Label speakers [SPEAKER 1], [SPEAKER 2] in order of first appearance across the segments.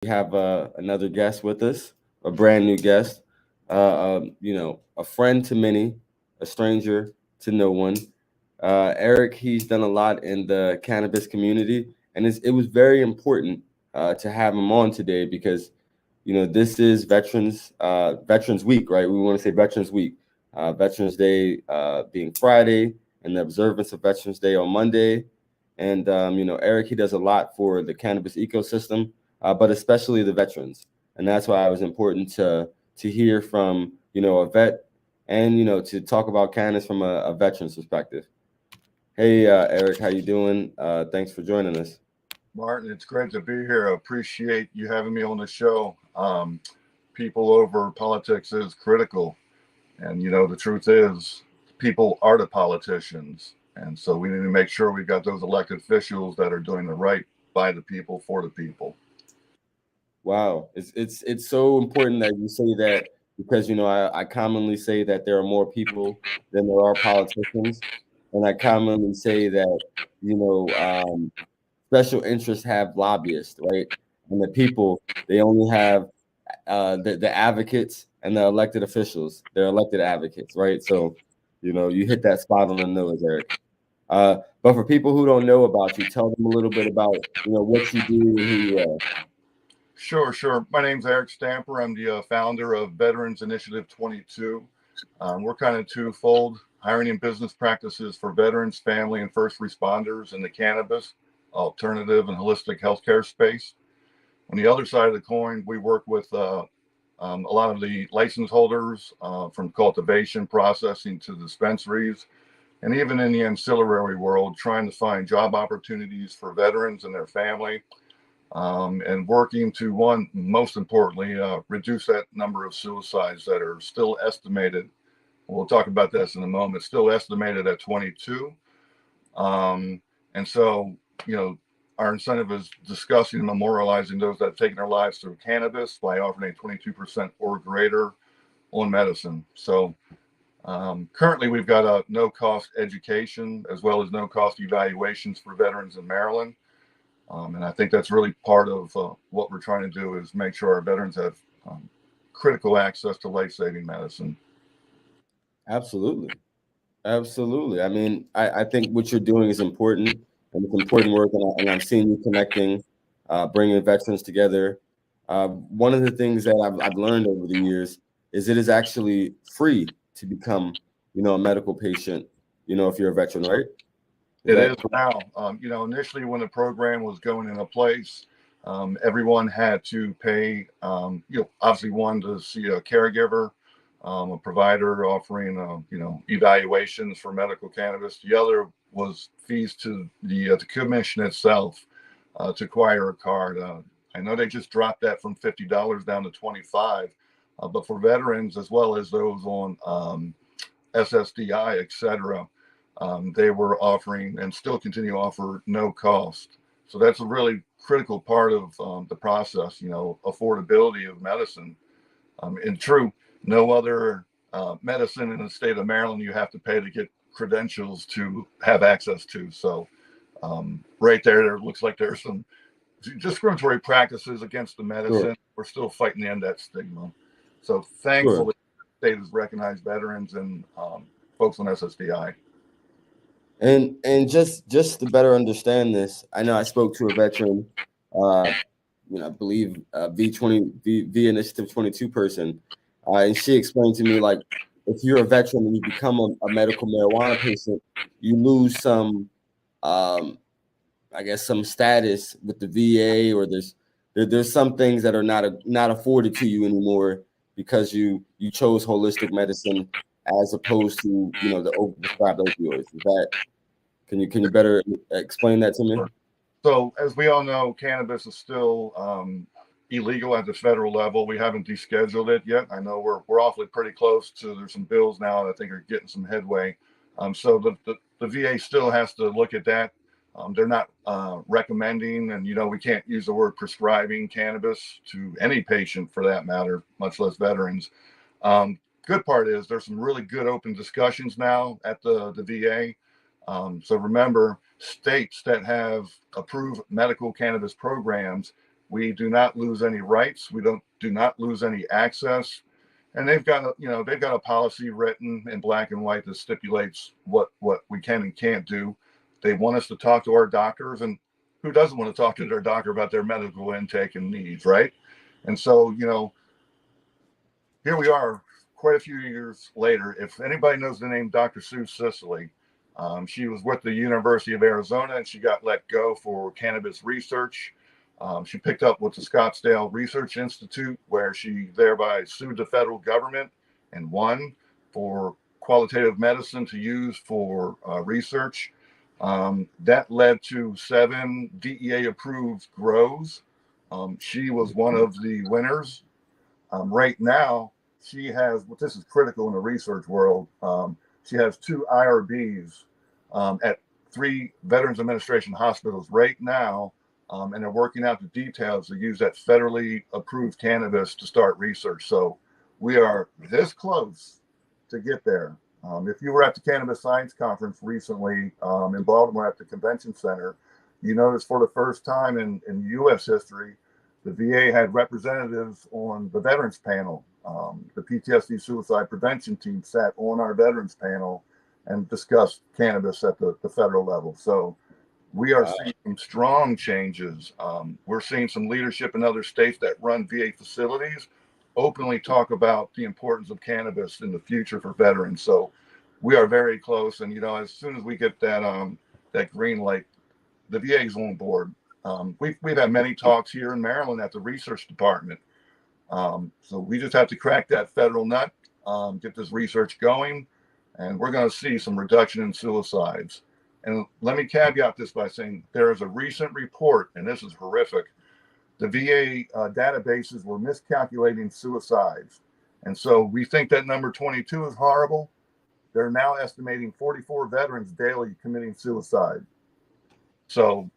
[SPEAKER 1] We have another guest with us, a brand new guest. A friend to many, a stranger to no one. Eryck, he's done a lot in the cannabis community, and it was very important to have him on today because, this is Veterans Week, right? We want to say Veterans Week, Veterans Day being Friday, and the observance of Veterans Day on Monday. And Eryck, he does a lot for the cannabis ecosystem, but especially the veterans, and that's why it was important to hear from a vet, and to talk about cannabis from a veteran's perspective. Hey, Eryck, how you doing? Thanks for joining us.
[SPEAKER 2] Martin, it's great to be here. I appreciate you having me on the show. People over politics is critical. And, the truth is, people are the politicians. And so we need to make sure we've got those elected officials that are doing the right by the people, for the people.
[SPEAKER 1] Wow, it's so important that you say that because I commonly say that there are more people than there are politicians, and I commonly say that you know um, special interests have lobbyists, right? And the people, they only have the advocates and the elected officials. They're elected advocates, right? So, you hit that spot on the nose, Eryck. But for people who don't know about you, tell them a little bit about what you do and who you are.
[SPEAKER 2] Sure, sure. My name's Eryck Stamper. I'm the founder of Veterans Initiative 22. We're kind of twofold, hiring and business practices for veterans, family, and first responders in the cannabis, alternative, and holistic healthcare space. On the other side of the coin, we work with a lot of the license holders from cultivation, processing to dispensaries, and even in the ancillary world, trying to find job opportunities for veterans and their family, and working to, one, most importantly, reduce that number of suicides that are still estimated. We'll talk about this in a moment, still estimated at 22. And so, you know, our incentive is discussing and memorializing those that have taken their lives through cannabis by offering a 22% or greater on medicine. So currently we've got a no-cost education as well as no-cost evaluations for veterans in Maryland. And I think that's really part of what we're trying to do is make sure our veterans have critical access to life-saving medicine.
[SPEAKER 1] Absolutely. Absolutely. I mean, I think what you're doing is important, and it's important work, and I'm seeing you connecting, bringing veterans together. One of the things that I've learned over the years is it is actually free to become, a medical patient, if you're a veteran, right? Is
[SPEAKER 2] It
[SPEAKER 1] that
[SPEAKER 2] is now. Initially when the program was going into place, everyone had to pay, obviously one to see a caregiver, a provider offering, evaluations for medical cannabis. The other was fees to the commission itself to acquire a card. I know they just dropped that from $50 down to 25, but for veterans as well as those on SSDI, et cetera, they were offering and still continue to offer no cost. So that's a really critical part of the process, affordability of medicine. In true, no other medicine in the state of Maryland you have to pay to get credentials to have access to. So right there looks like there's some discriminatory practices against the medicine.
[SPEAKER 1] sure?
[SPEAKER 2] We're still fighting to end that stigma. So
[SPEAKER 1] Sure.
[SPEAKER 2] thankfully, the state has recognized veterans and folks on SSDI.
[SPEAKER 1] And just to better understand this, I know I spoke to a veteran, uh, I believe V Initiative 22 person, and she explained to me like if you're a veteran and you become a medical marijuana patient, you lose some, um, I guess, some status with the VA, or there's some things that are not afforded to you anymore because you chose holistic medicine as opposed to the overprescribed opioids. Is that can you better explain that to me?
[SPEAKER 2] So, as we all know, cannabis is still illegal at the federal level. We haven't descheduled it yet. I know we're awfully pretty close to. There's some bills now that I think are getting some headway. So the VA still has to look at that. They're not recommending, and we can't use the word prescribing cannabis to any patient for that matter, much less veterans. Good part is there's some really good open discussions now at the VA. So remember, states that have approved medical cannabis programs We do not lose any rights. We do not lose any access. And they've got a policy written in black and white that stipulates what we can and can't do. They want us to talk to our doctors, and who doesn't want to talk to their doctor about their medical intake and needs, right? And so, here we are quite a few years later. If anybody knows the name Dr. Sue Sicily, she was with the University of Arizona, and she got let go for cannabis research. She picked up with the Scottsdale Research Institute, where she thereby sued the federal government and won for qualitative medicine to use for research. That led to 7 DEA-approved grows. She was one of the winners. Right now, she has, this is critical in the research world, she has 2 IRBs at 3 Veterans Administration hospitals right now, and they're working out the details to use that federally approved cannabis to start research. So we are this close to get there. If you were at the Cannabis Science Conference recently in Baltimore at the Convention Center, you noticed for the first time in U.S. history, the VA had representatives on the veterans panel. The PTSD suicide prevention team sat on our veterans panel and discussed cannabis at the federal level. So we are seeing some strong changes. We're seeing some leadership in other states that run VA facilities openly talk about the importance of cannabis in the future for veterans. So we are very close. And, as soon as we get that green light, the VA is on board. We've had many talks here in Maryland at the research department. So we just have to crack that federal nut, get this research going, and we're going to see some reduction in suicides. And let me caveat this by saying there is a recent report, and this is horrific. The VA databases were miscalculating suicides. And so we think that number 22 is horrible. They're now estimating 44 veterans daily committing suicide. So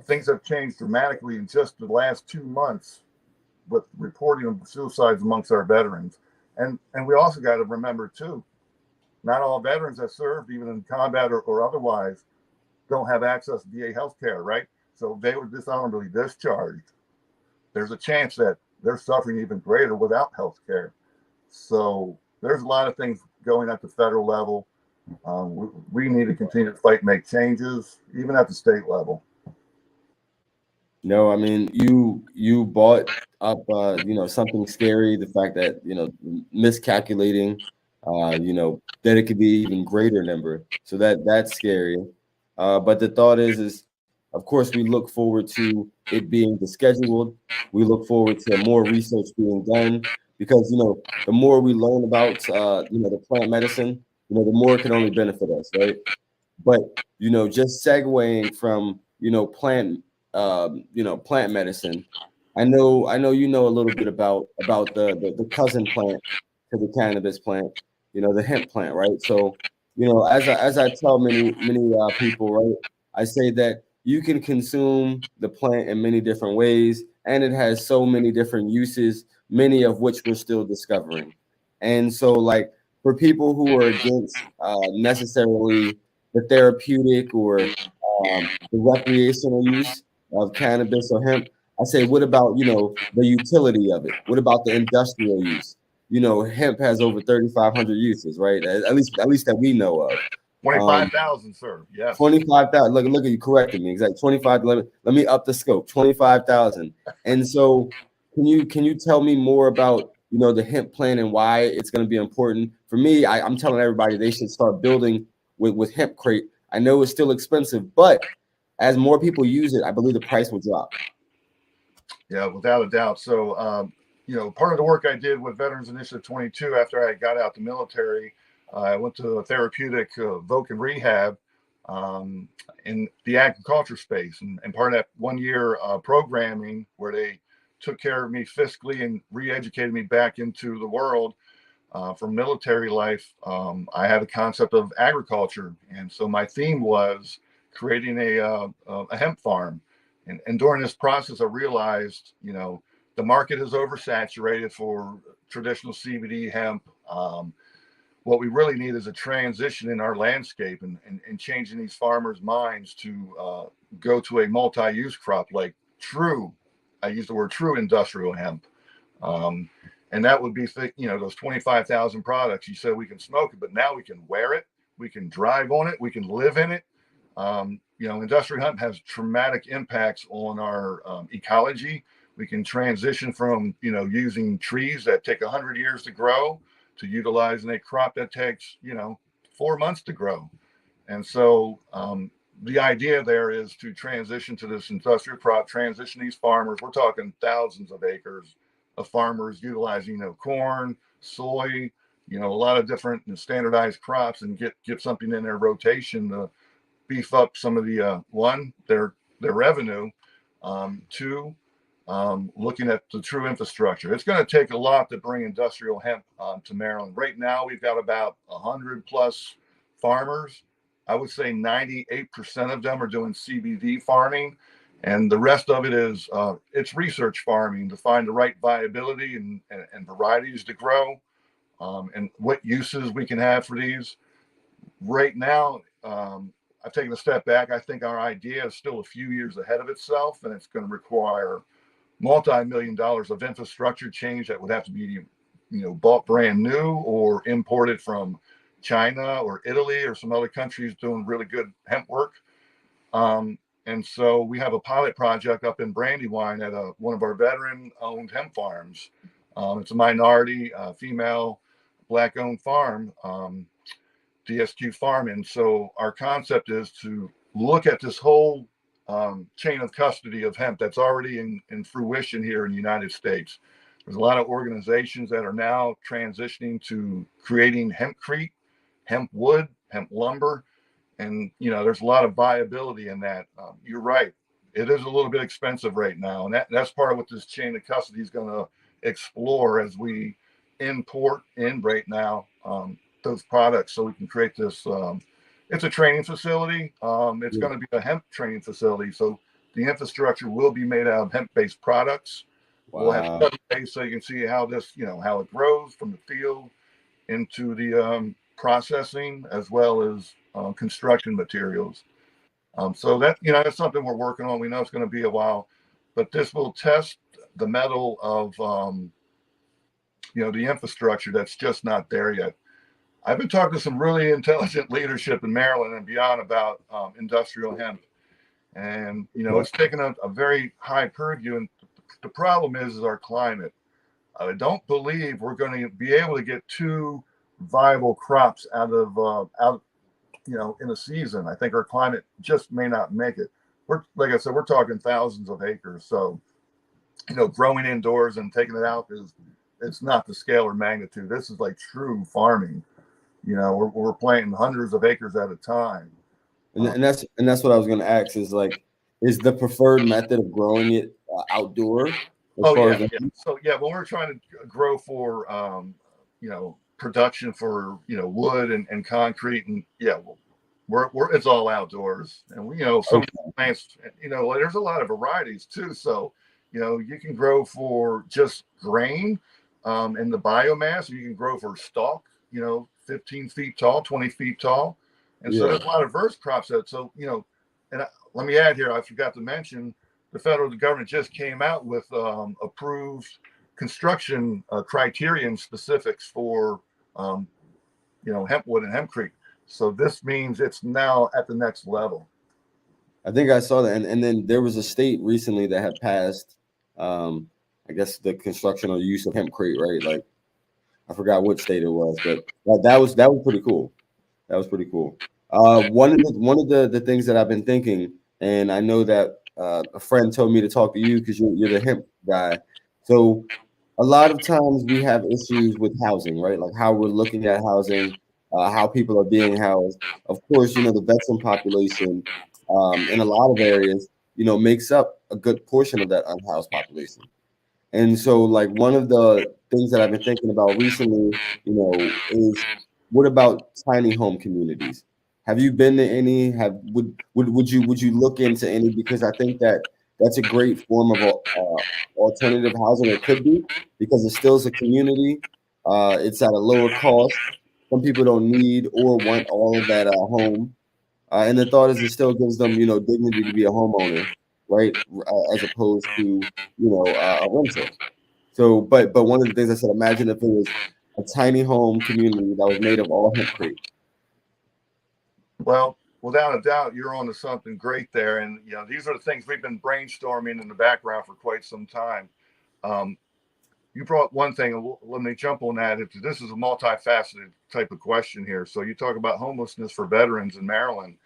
[SPEAKER 2] things have changed dramatically in just the last 2 months with reporting of suicides amongst our veterans. And we also got to remember, too, not all veterans that served, even in combat or otherwise, don't have access to VA health care, right? So they were dishonorably discharged. There's a chance that they're suffering even greater without health care. So there's a lot of things going at the federal level. We need to continue to fight and make changes, even at the state level.
[SPEAKER 1] No, I mean, you brought up something scary, the fact that miscalculating, that it could be even greater number. So that's scary. But the thought is of course we look forward to it being scheduled. We look forward to more research being done, because the more we learn about the plant medicine, the more it can only benefit us, right? But just segueing from plant medicine, I know a little bit about the cousin plant to the cannabis plant, the hemp plant, right? So as I tell many people, right, I say that you can consume the plant in many different ways, and it has so many different uses, many of which we're still discovering. And so, like, for people who are against necessarily the therapeutic or the recreational use of cannabis or hemp, I say, what about the utility of it? What about the industrial use? Hemp has over 3,500 uses, right? At least that we know of.
[SPEAKER 2] 25,000, sir. Yes.
[SPEAKER 1] 25,000. Look at you correcting me. Exactly. 25. Let me up the scope. 25,000. And so, can you tell me more about the hemp plant and why it's going to be important? For me, I'm telling everybody they should start building with hemp crate. I know it's still expensive, but as more people use it, I believe the price will drop.
[SPEAKER 2] Yeah, without a doubt. So, part of the work I did with Veterans Initiative 22 after I got out the military, I went to a therapeutic voc and rehab in the agriculture space. And part of that 1 year programming where they took care of me fiscally and re-educated me back into the world from military life, I had a concept of agriculture. And so my theme was creating a hemp farm. And during this process, I realized, the market is oversaturated for traditional CBD hemp. What we really need is a transition in our landscape and changing these farmers' minds to go to a multi-use crop like true I use the word true industrial hemp. Um, and that would be, those 25,000 products. You said we can smoke it, but now we can wear it, we can drive on it, we can live in it. Industrial hemp has traumatic impacts on our ecology. We can transition from, using trees that take 100 years to grow to utilizing a crop that takes, 4 months to grow. And so the idea there is to transition to this industrial crop, transition these farmers. We're talking thousands of acres of farmers utilizing, corn, soy, a lot of different standardized crops, and get something in their rotation to beef up some of the their revenue. Two, looking at the true infrastructure. It's going to take a lot to bring industrial hemp to Maryland. Right now, we've got about 100 plus farmers. I would say 98% of them are doing CBD farming, and the rest of it is it's research farming to find the right viability and varieties to grow, and what uses we can have for these. Right now, I've taken a step back. I think our idea is still a few years ahead of itself, and it's going to require multi-million dollars of infrastructure change that would have to be, bought brand new or imported from China or Italy or some other countries doing really good hemp work. And so we have a pilot project up in Brandywine at one of our veteran-owned hemp farms. It's a minority, female, Black-owned farm, DSQ Farm. And so our concept is to look at this whole chain of custody of hemp that's already in fruition here in the United States. There's a lot of organizations that are now transitioning to creating hempcrete, hemp wood, hemp lumber, and there's a lot of viability in that. You're right; it is a little bit expensive right now, and that's part of what this chain of custody is going to explore as we import in right now those products, so we can create this. It's a training facility. It's going to be a hemp training facility, so the infrastructure will be made out of hemp-based products.
[SPEAKER 1] Wow.
[SPEAKER 2] We'll have study base so you can see how this, how it grows from the field into the processing, as well as construction materials. So that, that's something we're working on. We know it's going to be a while, but this will test the metal of, the infrastructure that's just not there yet. I've been talking to some really intelligent leadership in Maryland and beyond about industrial hemp. And, it's taken a very high purview. And the problem is our climate. I don't believe we're going to be able to get two viable crops out in a season. I think our climate just may not make it. Like I said, we're talking thousands of acres. So, growing indoors and taking it out it's not the scale or magnitude. This is like true farming. We're planting hundreds of acres at a time.
[SPEAKER 1] And that's what I was going to ask is is the preferred method of growing it outdoor?
[SPEAKER 2] So when we're trying to grow for production for wood and concrete, and we're it's all outdoors. And some plants, there's a lot of varieties too. So you can grow for just grain and the biomass, or you can grow for stalk, 15 feet tall, 20 feet tall. And so there's a lot of verse crops that, let me add here, I forgot to mention, the federal government just came out with approved construction criterion specifics for, hempwood and hempcrete. So this means it's now at the next level.
[SPEAKER 1] I think I saw that. And then there was a state recently that had passed, I guess, the construction or use of hempcrete, right? I forgot which state it was, but that was pretty cool. That was pretty cool. One of the things that I've been thinking, and I know that a friend told me to talk to you because you're the hemp guy. So a lot of times we have issues with housing, right? Like how we're looking at housing, how people are being housed. Of course, the veteran population in a lot of areas, makes up a good portion of that unhoused population. And so, one of the things that I've been thinking about recently, is what about tiny home communities? Have you been to any? Would you look into any? Because I think that's a great form of alternative housing, or could be, because it still is a community. It's at a lower cost. Some people don't need or want all of that home, and the thought is it still gives them, dignity to be a homeowner. right? As opposed to, a rental. So, but one of the things I said, imagine if it was a tiny home community that was made of all hemp crates.
[SPEAKER 2] Well, without a doubt, you're on to something great there. And, these are the things we've been brainstorming in the background for quite some time. You brought one thing, let me jump on that. This is a multifaceted type of question here. So you talk about homelessness for veterans in Maryland.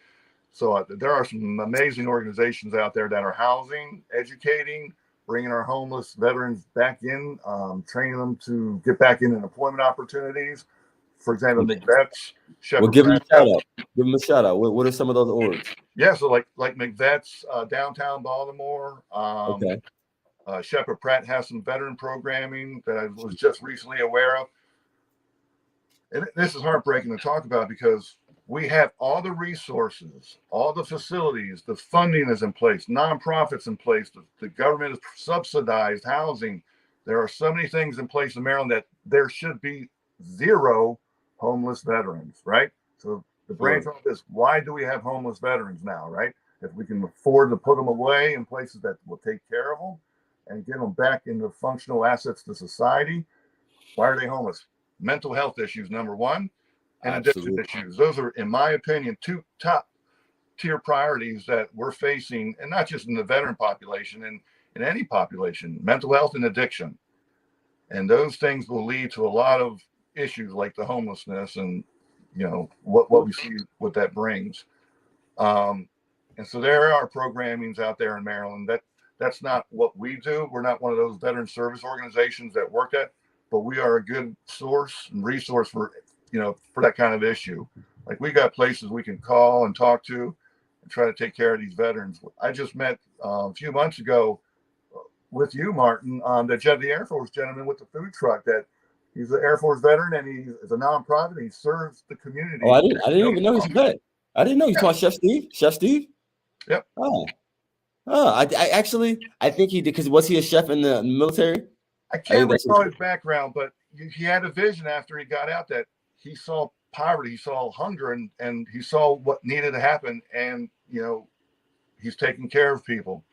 [SPEAKER 2] So there are some amazing organizations out there that are housing, educating, bringing our homeless veterans back in, training them to get back into employment opportunities. For example, McVet's,
[SPEAKER 1] Well,
[SPEAKER 2] Shepherd
[SPEAKER 1] give them a
[SPEAKER 2] Pratt.
[SPEAKER 1] shout out. Give them a shout out. What are some of those orgs?
[SPEAKER 2] Yeah, so like McVet's, downtown Baltimore.
[SPEAKER 1] Okay.
[SPEAKER 2] Shepherd Pratt has some veteran programming that I was just recently aware of. And this is heartbreaking to talk about because we have all the resources, all the facilities, the funding is in place, nonprofits in place, the government has subsidized housing. There are so many things in place in Maryland that there should be zero homeless veterans, right? So the brainstorm is, why do we have homeless veterans now, right? If we can afford to put them away in places that will take care of them and get them back into functional assets to society, why are they homeless? Mental health issues, number one, and addiction issues. Those are, in my opinion, two top tier priorities that we're facing, and not just in the veteran population, and in any population, mental health and addiction. And those things will lead to a lot of issues like the homelessness and, what we see, what that brings. And so there are programmings out there in Maryland that's not what we do. We're not one of those veteran service organizations that work at, but we are a good source and resource for that kind of issue. Like, we got places we can call and talk to and try to take care of these veterans. I just met a few months ago with you, Martin, the Air Force gentleman with the food truck. That he's an Air Force veteran and he is a nonprofit. He serves the community.
[SPEAKER 1] Oh, I didn't even know he's a vet. I didn't know. You talking Chef Steve? Chef Steve?
[SPEAKER 2] Yep.
[SPEAKER 1] I think he did, because was he a chef in the military?
[SPEAKER 2] I can't recall his background, but he had a vision after he got out that he saw poverty, he saw hunger, and he saw what needed to happen, and he's taking care of people.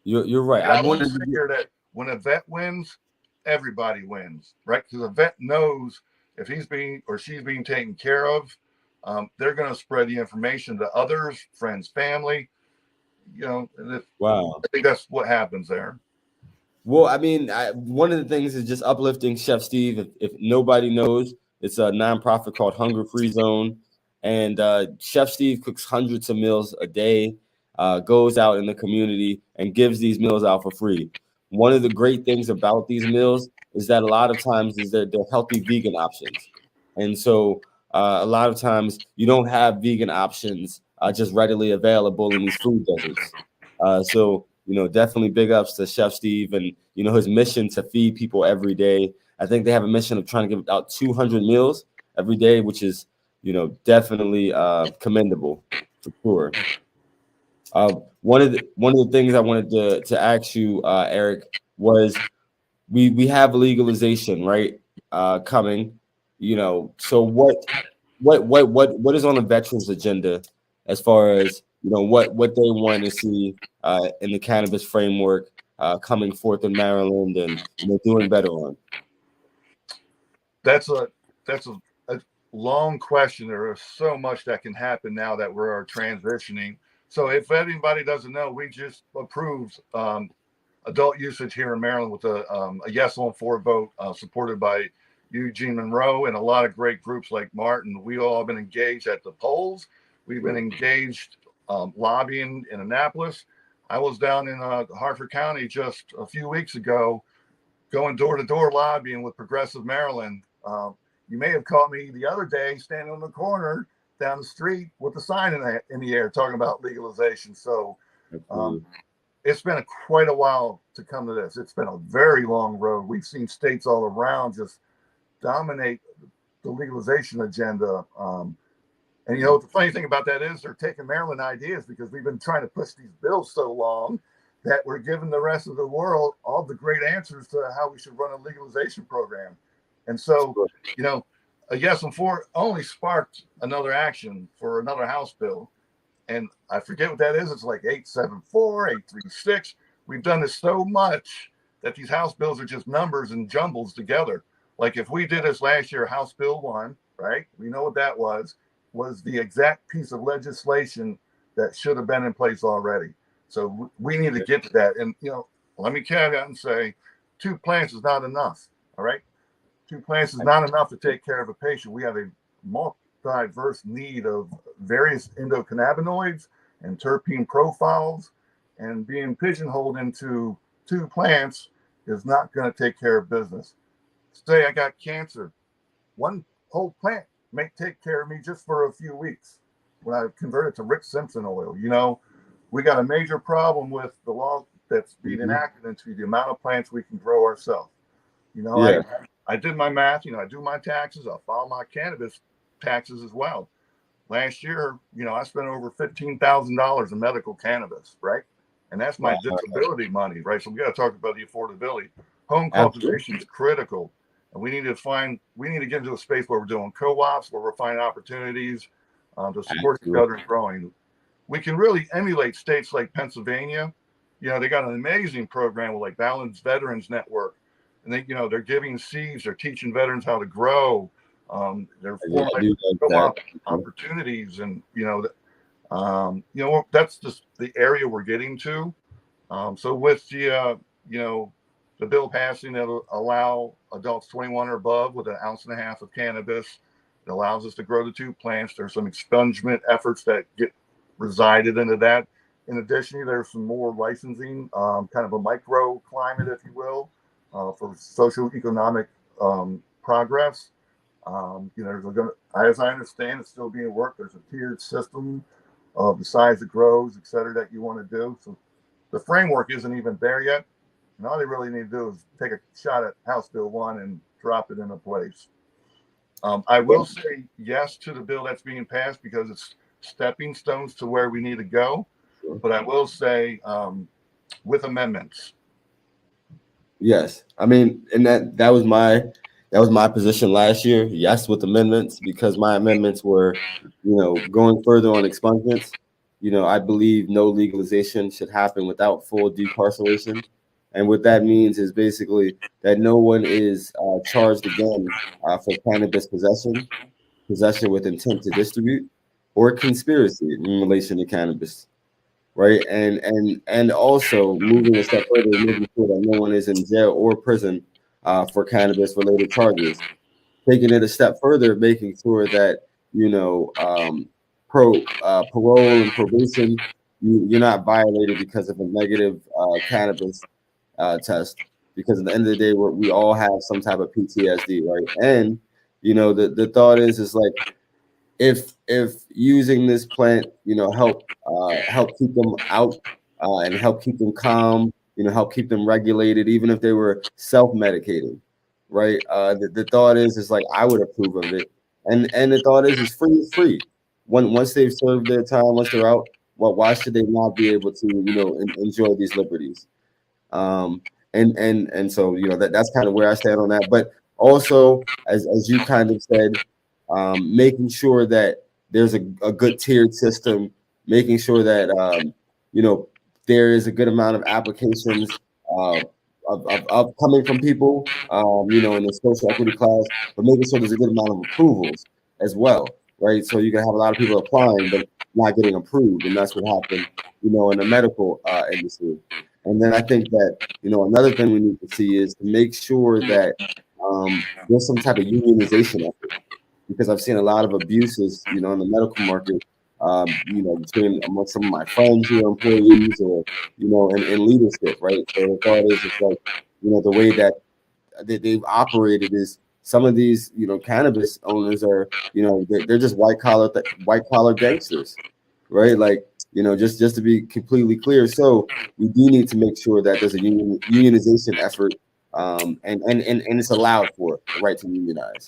[SPEAKER 1] You're right.
[SPEAKER 2] I want to figure that when a vet wins, everybody wins, right? Because a vet knows if he's being or she's being taken care of, they're going to spread the information to others, friends, family.
[SPEAKER 1] Wow.
[SPEAKER 2] I think that's what happens there.
[SPEAKER 1] Well, I mean, one of the things is just uplifting Chef Steve. If nobody knows, it's a nonprofit called Hunger Free Zone, and Chef Steve cooks hundreds of meals a day, goes out in the community and gives these meals out for free. One of the great things about these meals is that a lot of times they're healthy vegan options, and so a lot of times you don't have vegan options just readily available in these food deserts. So definitely big ups to Chef Steve and his mission to feed people every day. I think they have a mission of trying to give out 200 meals every day, which is definitely commendable for sure. One of the things I wanted to ask you, Eryck, was we have legalization, right, coming. So what is on the veterans agenda as far as what they want to see in the cannabis framework coming forth in Maryland and doing better on?
[SPEAKER 2] That's a long question. There is so much that can happen now that we're transitioning. So if anybody doesn't know, we just approved adult usage here in Maryland with a yes on 4 vote, supported by Eugene Monroe and a lot of great groups like Martin. We all have been engaged at the polls. We've been engaged lobbying in Annapolis. I was down in Hartford County just a few weeks ago, going door to door lobbying with Progressive Maryland. You may have caught me the other day standing on the corner down the street with a sign in the air talking about legalization. So it's been quite a while to come to this. It's been a very long road. We've seen states all around just dominate the legalization agenda. And the funny thing about that is they're taking Maryland ideas, because we've been trying to push these bills so long that we're giving the rest of the world all the great answers to how we should run a legalization program. And so, a yes on 4 only sparked another action for another House bill. And I forget what that is. It's like 874, 836. We've done this so much that these House bills are just numbers and jumbles together. Like if we did this last year, House Bill 1, right? We know what that was the exact piece of legislation that should have been in place already. So we need to get to that. And, let me caveat and say 2 plants is not enough. All right. 2 plants is not enough to take care of a patient. We have a multi-diverse need of various endocannabinoids and terpene profiles, and being pigeonholed into 2 plants is not going to take care of business. Say I got cancer, 1 whole plant may take care of me just for a few weeks. When I convert it to Rick Simpson oil, we got a major problem with the law that's being enacted into the amount of plants we can grow ourselves.
[SPEAKER 1] Yeah.
[SPEAKER 2] I did my math, I do my taxes, I file my cannabis taxes as well. Last year, I spent over $15,000 in medical cannabis, right? And that's my disability money, right? So we got to talk about the affordability. Home cultivation is critical. And we need to get into a space where we're doing co-ops, where we're finding opportunities to support each other and growing. We can really emulate states like Pennsylvania. They got an amazing program with like Balanced Veterans Network. And they're giving seeds, they're teaching veterans how to grow. They're forming co-op opportunities, and that's just the area we're getting to. So with the bill passing, that'll allow adults 21 or above with 1.5 ounces of cannabis. It allows us to grow the 2 plants. There's some expungement efforts that get resided into that. In addition, there's some more licensing, kind of a microclimate, if you will, for socioeconomic progress. As I understand, it's still being worked. There's a tiered system of the size it grows, et cetera, that you want to do. So the framework isn't even there yet. And all they really need to do is take a shot at House Bill 1 and drop it into place. I will say yes to the bill that's being passed because it's stepping stones to where we need to go. But I will say with amendments.
[SPEAKER 1] Yes. I mean, and that was my position last year. Yes, with amendments, because my amendments were, going further on expungements. I believe no legalization should happen without full decarceration. And what that means is basically that no one is charged again for cannabis possession with intent to distribute, or conspiracy in relation to cannabis. Right. And also moving a step further, making sure that no one is in jail or prison for cannabis related charges. Taking it a step further, making sure that, parole and probation, you're not violated because of a negative cannabis test. Because at the end of the day, we all have some type of PTSD, right? And the thought is like, if using this plant, help keep them out and help keep them calm, help keep them regulated, even if they were self-medicating, right? The thought is like, I would approve of it, and the thought is free is free. Once they've served their time, once they're out, well, why should they not be able to enjoy these liberties? And so that's kind of where I stand on that. But also, as you kind of said, making sure that there's a good tiered system, making sure that there is a good amount of applications of coming from people, in the social equity class, but making sure there's a good amount of approvals as well, right? So you can have a lot of people applying but not getting approved, and that's what happened, in the medical industry. And then I think that another thing we need to see is to make sure that there's some type of unionization effort, because I've seen a lot of abuses, in the medical market, between among some of my friends who are employees, or in leadership, right? So the thought is, it's like, the way that they've operated is, some of these cannabis owners are, they're just white collar gangsters, right? Like, just to be completely clear. So we do need to make sure that there's a unionization effort, and it's allowed for the right to unionize.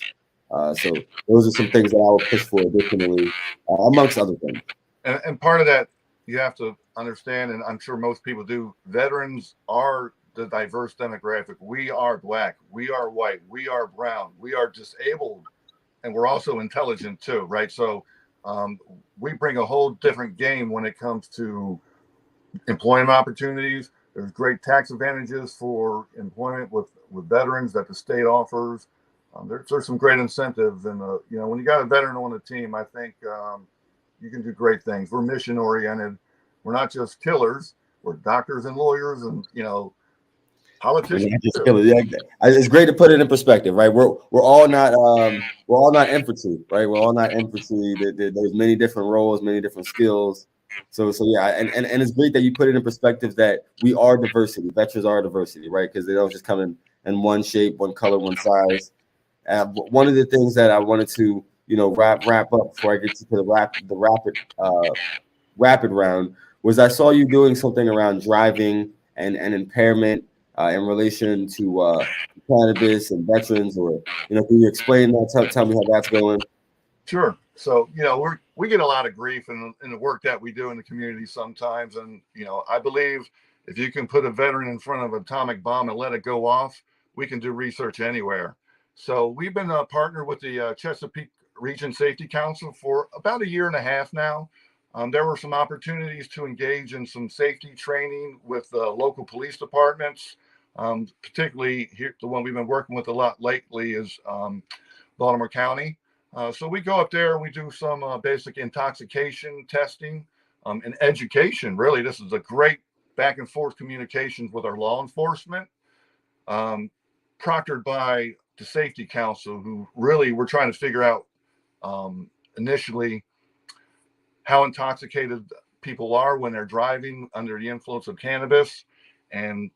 [SPEAKER 1] So those are some things that I will push for additionally, amongst other things.
[SPEAKER 2] And part of that, you have to understand, and I'm sure most people do, veterans are the diverse demographic. We are Black, we are white, we are brown, we are disabled, and we're also intelligent too, right? So we bring a whole different game when it comes to employment opportunities. There's great tax advantages for employment with veterans that the state offers. There's some great incentives, and when you got a veteran on the team, I think you can do great things. We're mission oriented. We're not just killers. We're doctors and lawyers, and politicians.
[SPEAKER 1] Yeah, it's great to put it in perspective, right? We're all not infantry, right? We're all not infantry. There's many different roles, many different skills. So yeah, and it's great that you put it in perspective that we are diversity. Veterans are diversity, right? Because they don't just come in one shape, one color, one size. One of the things that I wanted to wrap up before I get to the rapid round was I saw you doing something around driving and impairment in relation to cannabis and veterans, or can you explain that? Tell me how that's going.
[SPEAKER 2] Sure. So we get a lot of grief in the work that we do in the community sometimes, and I believe if you can put a veteran in front of an atomic bomb and let it go off, we can do research anywhere. So we've been partnered with the Chesapeake Region Safety Council for about a year and a half now. There were some opportunities to engage in some safety training with local police departments. Particularly here, the one we've been working with a lot lately is Baltimore County. So we go up there and we do some basic intoxication testing and education. Really, this is a great back and forth communications with our law enforcement, proctored by the Safety Council, who really we're trying to figure out initially how intoxicated people are when they're driving under the influence of cannabis. And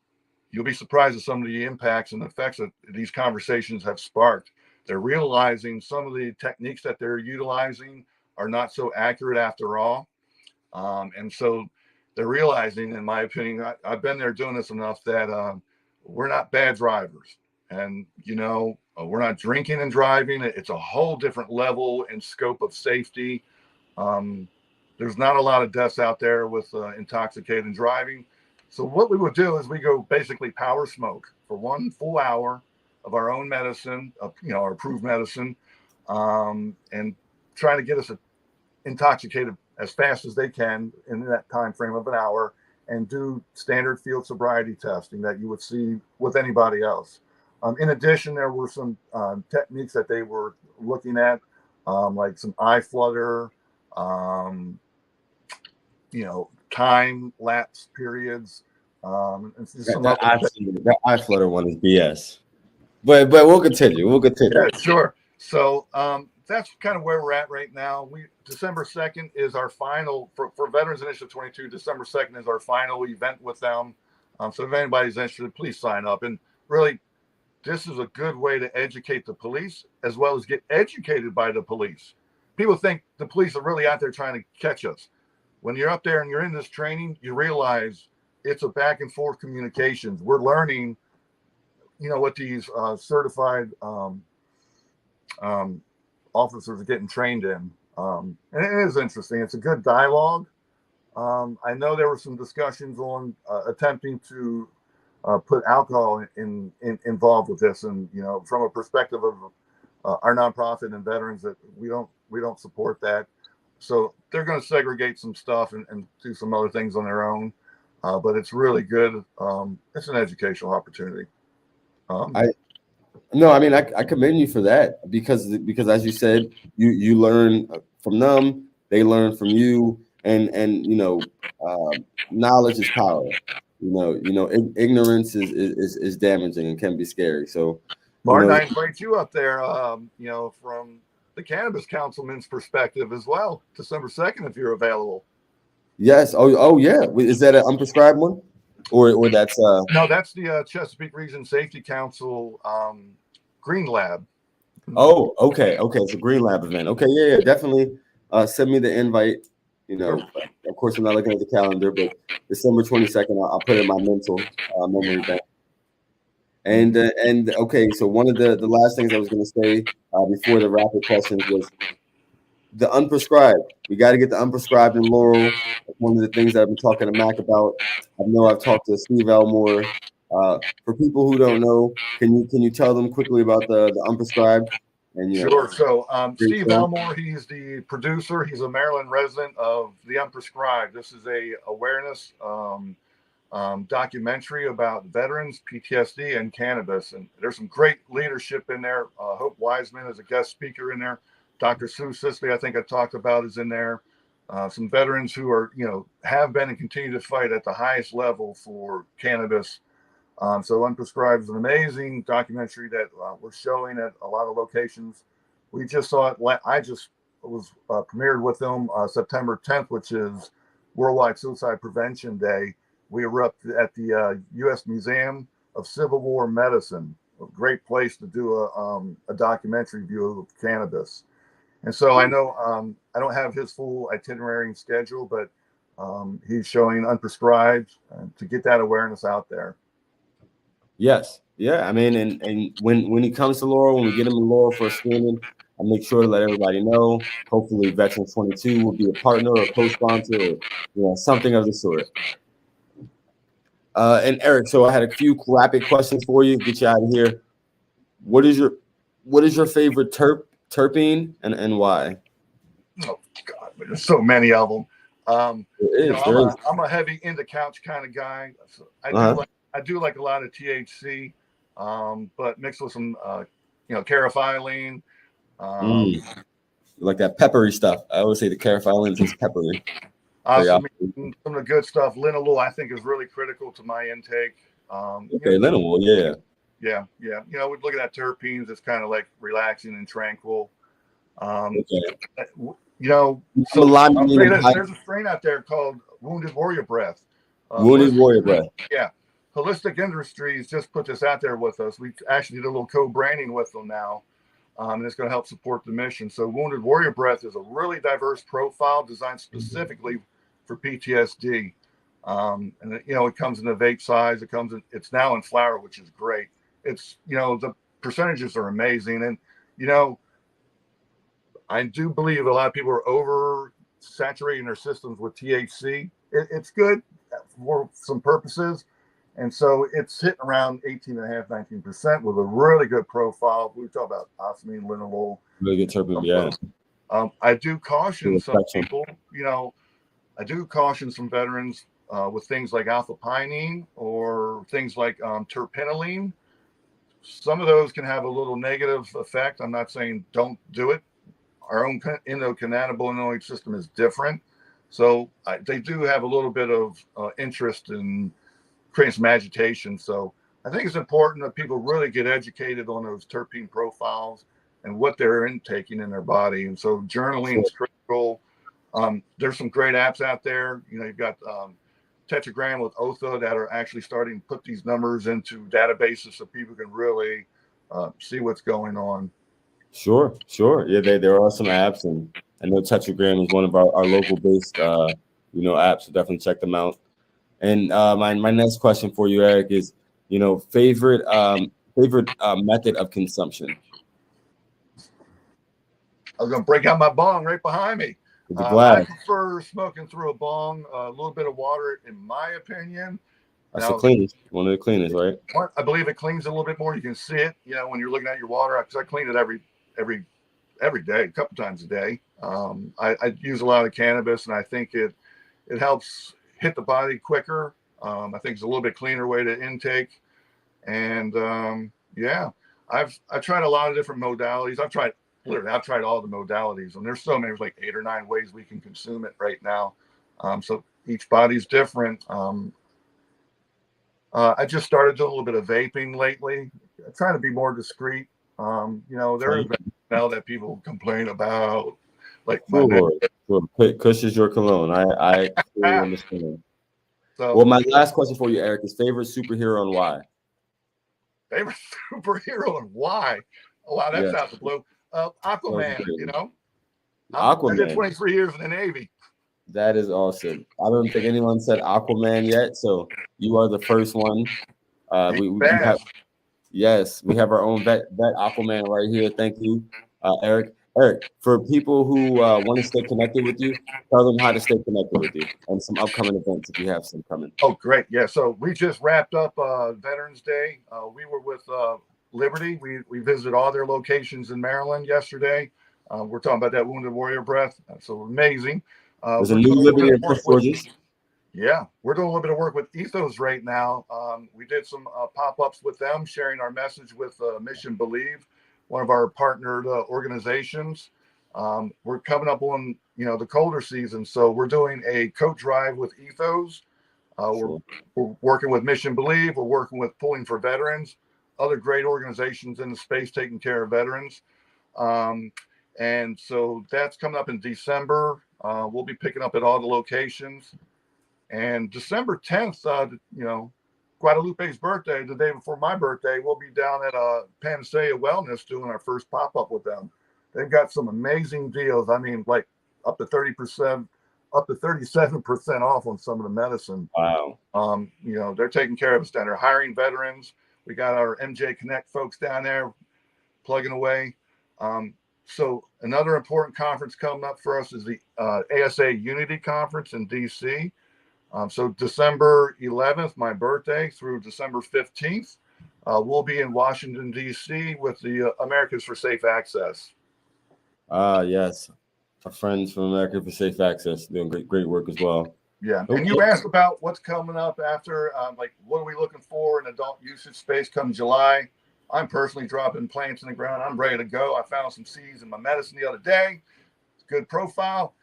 [SPEAKER 2] you'll be surprised at some of the impacts and effects that these conversations have sparked. They're realizing some of the techniques that they're utilizing are not so accurate after all. And so they're realizing, in my opinion, I've been there doing this enough, that we're not bad drivers. And, we're not drinking and driving. It's a whole different level and scope of safety. There's not a lot of deaths out there with intoxicated driving. So what we would do is we go basically power smoke for 1 full hour of our own medicine, our approved medicine, and trying to get us intoxicated as fast as they can in that time frame of an hour, and do standard field sobriety testing that you would see with anybody else. In addition, there were some techniques that they were looking at, like some eye flutter, time lapse periods. And
[SPEAKER 1] that eye flutter one is BS. But we'll continue.
[SPEAKER 2] Yeah, sure. So that's kind of where we're at right now. December 2nd is our final for Veterans Initiative 22. December 2nd is our final event with them. So if anybody's interested, please sign up. And really, this is a good way to educate the police as well as get educated by the police. People think the police are really out there trying to catch us. When you're up there and you're in this training, you realize it's a back and forth communications. We're learning, what these certified officers are getting trained in. And it is interesting. It's a good dialogue. I know there were some discussions on attempting to put alcohol involved with this, and from a perspective of our nonprofit and veterans, that we don't support that. So they're going to segregate some stuff and do some other things on their own. But it's really good. It's an educational opportunity.
[SPEAKER 1] I commend you for that, because as you said, you learn from them, they learn from you, and knowledge is power. Ignorance is damaging and can be scary. So,
[SPEAKER 2] Martin, I invite you up there, from the Cannabis Councilman's perspective as well, December 2nd, if you're available.
[SPEAKER 1] Yes. Oh yeah. Is that an unprescribed one, or that's
[SPEAKER 2] No, that's the Chesapeake Region Safety Council Green Lab.
[SPEAKER 1] Oh, okay. It's a Green Lab event. Okay, yeah, definitely. Send me the invite. Of course, I'm not looking at the calendar, but December 22nd, I'll put it in my mental memory bank. And okay, so one of the last things I was going to say before the rapid questions was the unprescribed. We got to get the unprescribed in Laurel. One of the things that I've been talking to Mac about. I know I've talked to Steve Elmore. For people who don't know, can you tell them quickly about the unprescribed? and
[SPEAKER 2] Sure. So
[SPEAKER 1] great
[SPEAKER 2] Steve
[SPEAKER 1] film.
[SPEAKER 2] Elmore, he's the producer. He's a Maryland resident of The Unprescribed. This is a awareness documentary about veterans, PTSD, and cannabis. And there's some great leadership in there. Hope Wiseman is a guest speaker in there. Dr. Sue Sisley, I think I talked about, is in there. Some veterans who are, have been and continue to fight at the highest level for cannabis. So Unprescribed is an amazing documentary that we're showing at a lot of locations. We just saw it. I just was premiered with them September 10th, which is Worldwide Suicide Prevention Day. We were up at the U.S. Museum of Civil War Medicine, a great place to do a documentary view of cannabis. And so I know I don't have his full itinerary and schedule, but he's showing Unprescribed to get that awareness out there.
[SPEAKER 1] Yes. Yeah. I mean, and when he comes to Laurel, when we get him in Laurel for a screening, I make sure to let everybody know. Hopefully, Veterans 22 will be a partner or co-sponsor, or something of the sort. And Eryck, so I had a few rapid questions for you. Get you out of here. What is your favorite terpene and why?
[SPEAKER 2] Oh God, there's so many of them. I'm a heavy into couch kind of guy. So I do like a lot of THC, but mixed with some carafilene.
[SPEAKER 1] Like that peppery stuff. I always say the carafilene is peppery.
[SPEAKER 2] Some of the good stuff. Linalool, I think, is really critical to my intake.
[SPEAKER 1] Linalool, yeah.
[SPEAKER 2] Yeah. We look at that terpenes. It's kind of like relaxing and tranquil. There's a strain out there called Wounded Warrior Breath.
[SPEAKER 1] Wounded Warrior Breath.
[SPEAKER 2] Yeah. Holistic Industries just put this out there with us. We actually did a little co-branding with them now, and it's going to help support the mission. So Wounded Warrior Breath is a really diverse profile designed specifically for PTSD. And it comes in a vape size. It's now in flower, which is great. It's, the percentages are amazing. And, I do believe a lot of people are over saturating their systems with THC. It's good for some purposes. And so it's hitting around 18.5%, 19% with a really good profile. We talk about osmine, linalool.
[SPEAKER 1] Really good terpene, yeah.
[SPEAKER 2] I do caution some people, I do caution some veterans with things like alpha pinene or things like terpinolene. Some of those can have a little negative effect. I'm not saying don't do it. Our own endocannabinoid system is different. So they do have a little bit of interest in creating some agitation. So I think it's important that people really get educated on those terpene profiles and what they're intaking in their body. And so journaling is critical. There's some great apps out there. You've got Tetragram with Otha that are actually starting to put these numbers into databases so people can really see what's going on.
[SPEAKER 1] Sure. Yeah, there are some apps, and I know Tetragram is one of our local based apps. So definitely check them out. And my next question for you, Eryck, is favorite method of consumption.
[SPEAKER 2] I was gonna break out my bong right behind me. I prefer smoking through a bong, a little bit of water, in my opinion.
[SPEAKER 1] That's the cleanest, one of the cleanest, right?
[SPEAKER 2] I believe it cleans a little bit more. You can see it, when you're looking at your water, because I clean it every day, a couple times a day. I use a lot of cannabis, and I think it helps hit the body quicker. I think it's a little bit cleaner way to intake. And I've tried a lot of different modalities. I've tried all the modalities, and there's so many, like 8 or 9 ways we can consume it right now. So each body's different. I just started doing a little bit of vaping lately. I'm trying to be more discreet. There is now that people complain about, like
[SPEAKER 1] Kush is your cologne. I fully understand. So, well, my last question for you, Eryck, is favorite superhero and why?
[SPEAKER 2] Favorite superhero and why? Oh, wow, that's out the blue. Aquaman,
[SPEAKER 1] Aquaman.
[SPEAKER 2] I did 23 years in the Navy.
[SPEAKER 1] That is awesome. I don't think anyone said Aquaman yet, so you are the first one. We have our own vet Aquaman right here. Thank you, Eryck. Eryck, for people who want to stay connected with you, tell them how to stay connected with you and some upcoming events if you have some coming.
[SPEAKER 2] Oh, great. Yeah. So we just wrapped up Veterans Day. We were with Liberty. We visited all their locations in Maryland yesterday. We're talking about that Wounded Warrior breath. So amazing.
[SPEAKER 1] There's a new Liberty in Prince George's.
[SPEAKER 2] Yeah, we're doing a little bit of work with Ethos right now. We did some pop-ups with them, sharing our message with Mission Believe, one of our partnered organizations. We're coming up on the colder season, so we're doing a coat drive with Ethos. We're working with Mission Believe. We're working with Pulling for Veterans, other great organizations in the space taking care of veterans. And so that's coming up in December. We'll be picking up at all the locations. And December 10th, Guadalupe's birthday, the day before my birthday, we'll be down at Panacea Wellness doing our first pop-up with them. They've got some amazing deals. I mean, like up to 30%, up to 37% off on some of the medicine.
[SPEAKER 1] Wow.
[SPEAKER 2] They're taking care of us down there, hiring veterans. We got our MJ Connect folks down there plugging away. So another important conference coming up for us is the ASA Unity Conference in DC. So December 11th, my birthday, through December 15th, we'll be in Washington, D.C. with the Americans for Safe Access.
[SPEAKER 1] Yes. Our friends from American for Safe Access doing great work as well.
[SPEAKER 2] Yeah. And you asked about what's coming up after, like, what are we looking for in adult usage space come July? I'm personally dropping plants in the ground. I'm ready to go. I found some seeds in my medicine the other day. It's good profile.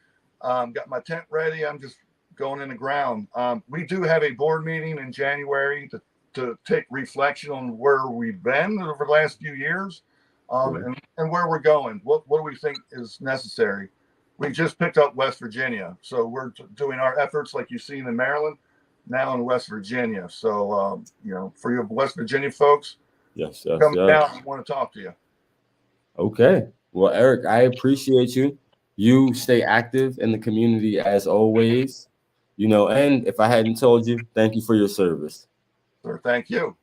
[SPEAKER 2] Got my tent ready. I'm just going in the ground. We do have a board meeting in January to take reflection on where we've been over the last few years, and where we're going. What do we think is necessary? We just picked up West Virginia, so we're doing our efforts like you've seen in Maryland, now in West Virginia. So for you West Virginia folks,
[SPEAKER 1] yes,
[SPEAKER 2] come down. I want to talk to you.
[SPEAKER 1] Okay. Well, Eryck, I appreciate you. You stay active in the community as always. And if I hadn't told you, thank you for your service.
[SPEAKER 2] Sir, thank you.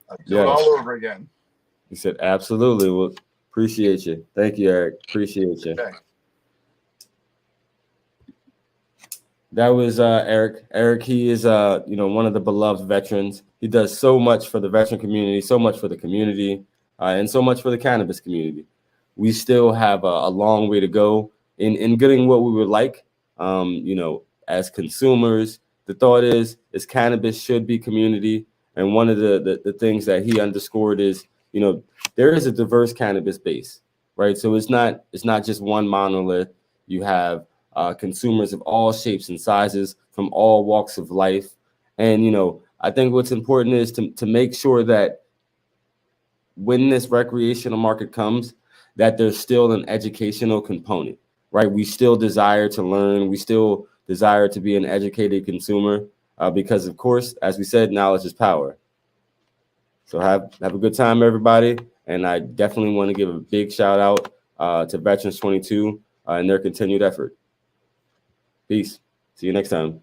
[SPEAKER 2] I'll do it all over again.
[SPEAKER 1] He said, absolutely. Well, appreciate you. Thank you, Eryck. Appreciate you.
[SPEAKER 2] Okay.
[SPEAKER 1] That was Eryck. Eryck, he is one of the beloved veterans. He does so much for the veteran community, so much for the community, and so much for the cannabis community. We still have a long way to go in getting what we would like. As consumers, the thought is cannabis should be community. And one of the things that he underscored is, there is a diverse cannabis base, right? So it's not just one monolith. You have consumers of all shapes and sizes from all walks of life. And, I think what's important is to make sure that when this recreational market comes, that there's still an educational component, right? We still desire to learn. We still desire to be an educated consumer because, of course, as we said, knowledge is power. So have a good time, everybody. And I definitely want to give a big shout out to Veterans 22 and their continued effort. Peace. See you next time.